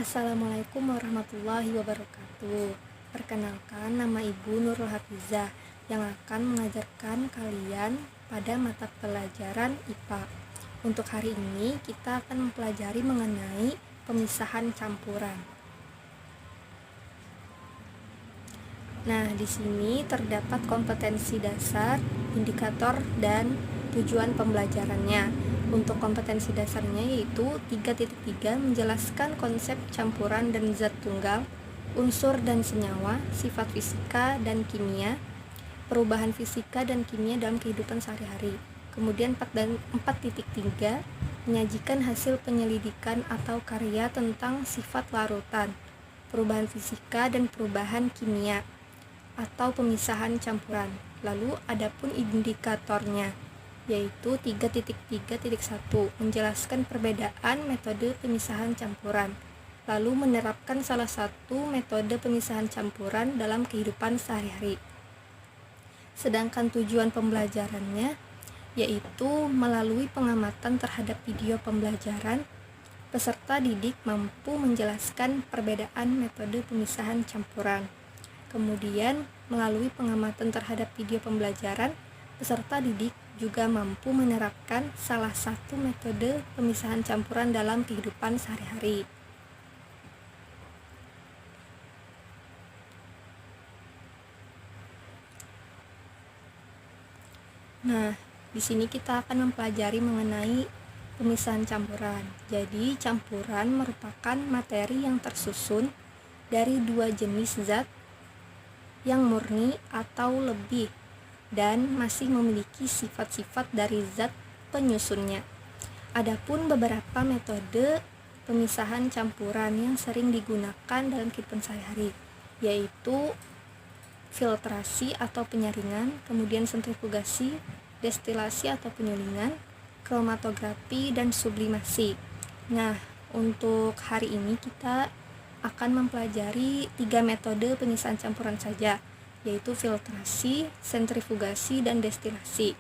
Assalamualaikum warahmatullahi wabarakatuh. Perkenalkan, nama Ibu Nurul Hafizah yang akan mengajarkan kalian pada mata pelajaran IPA. Untuk hari ini kita akan mempelajari mengenai pemisahan campuran. Nah, di sini terdapat kompetensi dasar, indikator, dan tujuan pembelajarannya. Untuk kompetensi dasarnya yaitu 3.3 menjelaskan konsep campuran dan zat tunggal, unsur dan senyawa, sifat fisika dan kimia, perubahan fisika dan kimia dalam kehidupan sehari-hari. Kemudian 4.3 menyajikan hasil penyelidikan atau karya tentang sifat larutan, perubahan fisika dan perubahan kimia atau pemisahan campuran. Lalu adapun indikatornya yaitu 3.3.1 menjelaskan perbedaan metode pemisahan campuran, lalu menerapkan salah satu metode pemisahan campuran dalam kehidupan sehari-hari. Sedangkan tujuan pembelajarannya yaitu melalui pengamatan terhadap video pembelajaran, peserta didik mampu menjelaskan perbedaan metode pemisahan campuran. Kemudian, melalui pengamatan terhadap video pembelajaran, peserta didik juga mampu menerapkan salah satu metode pemisahan campuran dalam kehidupan sehari-hari. Nah, di sini kita akan mempelajari mengenai pemisahan campuran. Jadi, campuran merupakan materi yang tersusun dari dua jenis zat yang murni atau lebih dan masih memiliki sifat-sifat dari zat penyusunnya. Adapun beberapa metode pemisahan campuran yang sering digunakan dalam kehidupan sehari-hari yaitu filtrasi atau penyaringan, kemudian sentrifugasi, destilasi atau penyulingan, kromatografi, dan sublimasi. Nah, untuk hari ini kita akan mempelajari 3 metode pemisahan campuran saja, yaitu filtrasi, sentrifugasi, dan destilasi.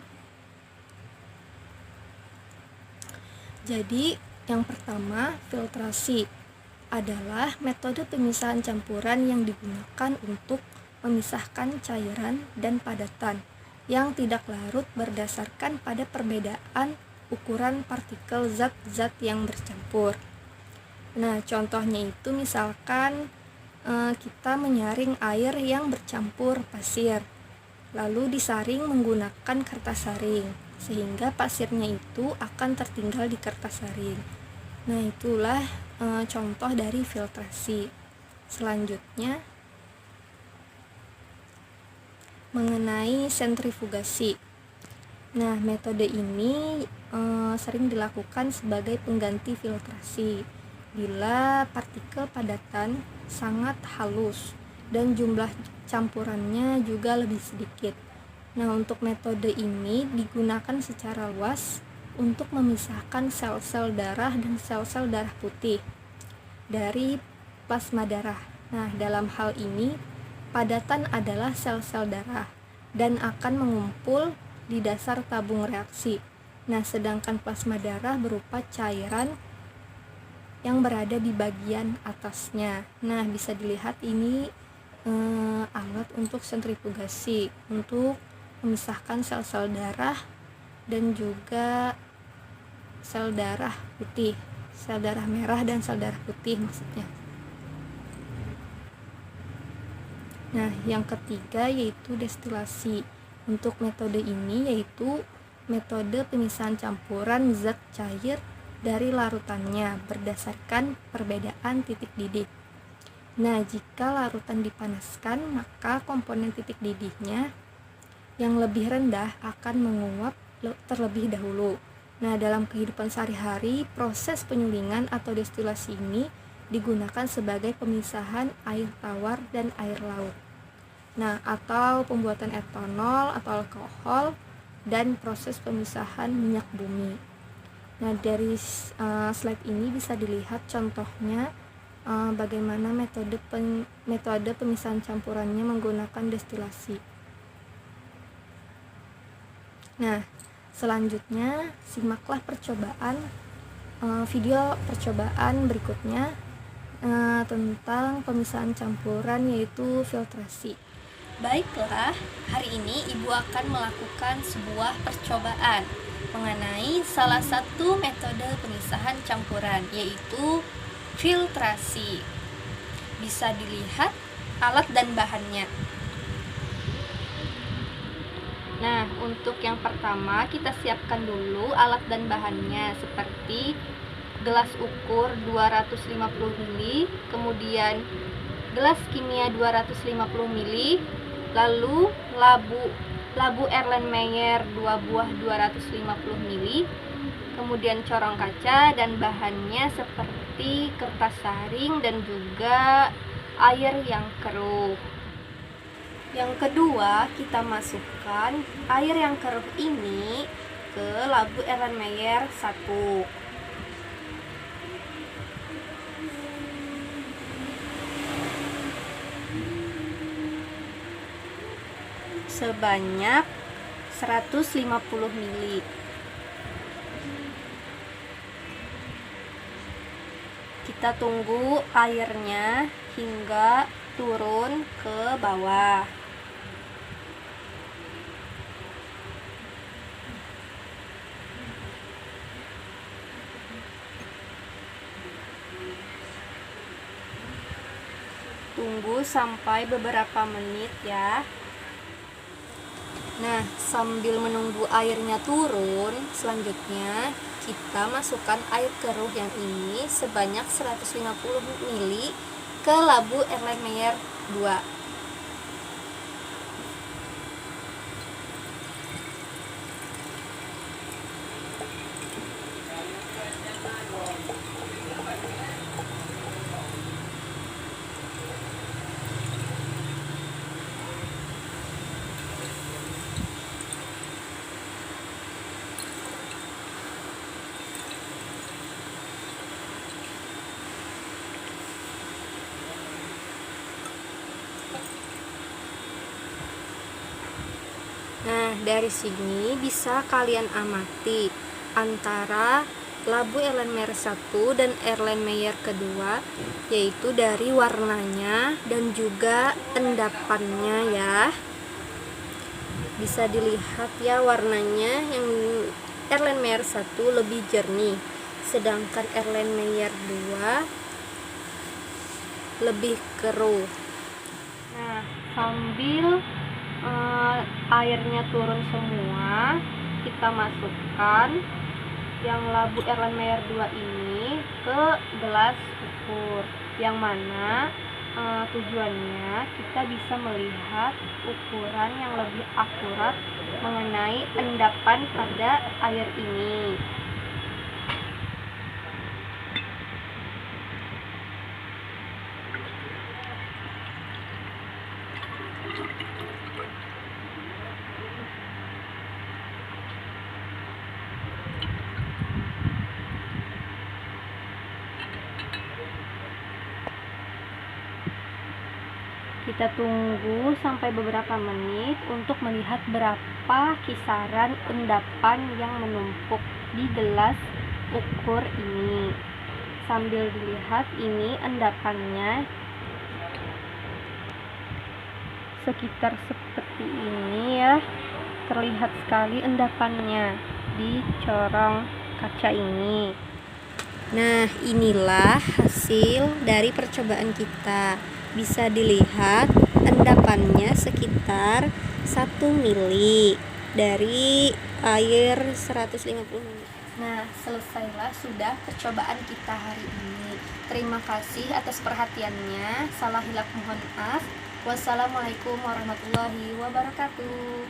Jadi, yang pertama, filtrasi adalah metode pemisahan campuran yang digunakan untuk memisahkan cairan dan padatan yang tidak larut berdasarkan pada perbedaan ukuran partikel zat-zat yang bercampur. Nah, contohnya itu misalkan kita menyaring air yang bercampur pasir, lalu disaring menggunakan kertas saring, sehingga pasirnya itu akan tertinggal di kertas saring. Nah, itulah contoh dari filtrasi. Selanjutnya, mengenai sentrifugasi. Nah, metode ini sering dilakukan sebagai pengganti filtrasi bila partikel padatan sangat halus dan jumlah campurannya juga lebih sedikit. Nah, untuk metode ini digunakan secara luas untuk memisahkan sel-sel darah dan sel-sel darah putih dari plasma darah. Nah, dalam hal ini padatan adalah sel-sel darah dan akan mengumpul di dasar tabung reaksi. Nah, sedangkan plasma darah berupa cairan yang berada di bagian atasnya. Nah, bisa dilihat ini alat untuk sentrifugasi untuk memisahkan sel-sel darah dan juga sel darah putih, sel darah merah dan sel darah putih maksudnya. Nah, yang ketiga yaitu destilasi. Untuk metode ini yaitu metode pemisahan campuran zat cair dari larutannya berdasarkan perbedaan titik didih. Nah, jika larutan dipanaskan, maka komponen titik didihnya yang lebih rendah akan menguap terlebih dahulu. Nah, dalam kehidupan sehari-hari, proses penyulingan atau destilasi ini digunakan sebagai pemisahan air tawar dan air laut. Nah, atau pembuatan etanol atau alkohol dan proses pemisahan minyak bumi. Nah, dari slide ini bisa dilihat contohnya bagaimana metode pemisahan campurannya menggunakan destilasi. Nah, selanjutnya simaklah video percobaan berikutnya tentang pemisahan campuran, yaitu filtrasi. Baiklah, hari ini Ibu akan melakukan sebuah percobaan mengenai salah satu metode pemisahan campuran, yaitu filtrasi. Bisa dilihat alat dan bahannya. Nah, untuk yang pertama kita siapkan dulu alat dan bahannya, seperti gelas ukur 250 ml, kemudian gelas kimia 250 ml, lalu labu Erlenmeyer 2 buah 250 ml, kemudian corong kaca, dan bahannya seperti kertas saring dan juga air yang keruh. Yang kedua, kita masukkan air yang keruh ini ke labu Erlenmeyer 1. Sebanyak 150 ml. Kita tunggu airnya hingga turun ke bawah. Tunggu sampai beberapa menit ya. Nah, sambil menunggu airnya turun, selanjutnya kita masukkan air keruh yang ini sebanyak 150 ml ke labu Erlenmeyer 2. Nah, dari sini bisa kalian amati antara labu Erlenmeyer 1 dan Erlenmeyer kedua, yaitu dari warnanya dan juga endapannya ya. Bisa dilihat ya, warnanya yang Erlenmeyer 1 lebih jernih, sedangkan Erlenmeyer 2 lebih keruh. Nah, sambil airnya turun semua, kita masukkan yang labu Erlenmeyer 2 ini ke gelas ukur, yang mana tujuannya kita bisa melihat ukuran yang lebih akurat mengenai endapan pada air ini. Kita tunggu sampai beberapa menit untuk melihat berapa kisaran endapan yang menumpuk di gelas ukur ini. Sambil dilihat, ini endapannya sekitar seperti ini ya. Terlihat sekali endapannya di corong kaca ini. Nah, inilah hasil dari percobaan kita. Bisa dilihat endapannya sekitar 1 mili dari air 150 ml. Nah, selesailah sudah percobaan kita hari ini. Terima kasih atas perhatiannya. Salah hilap mohon maaf. Wassalamualaikum warahmatullahi wabarakatuh.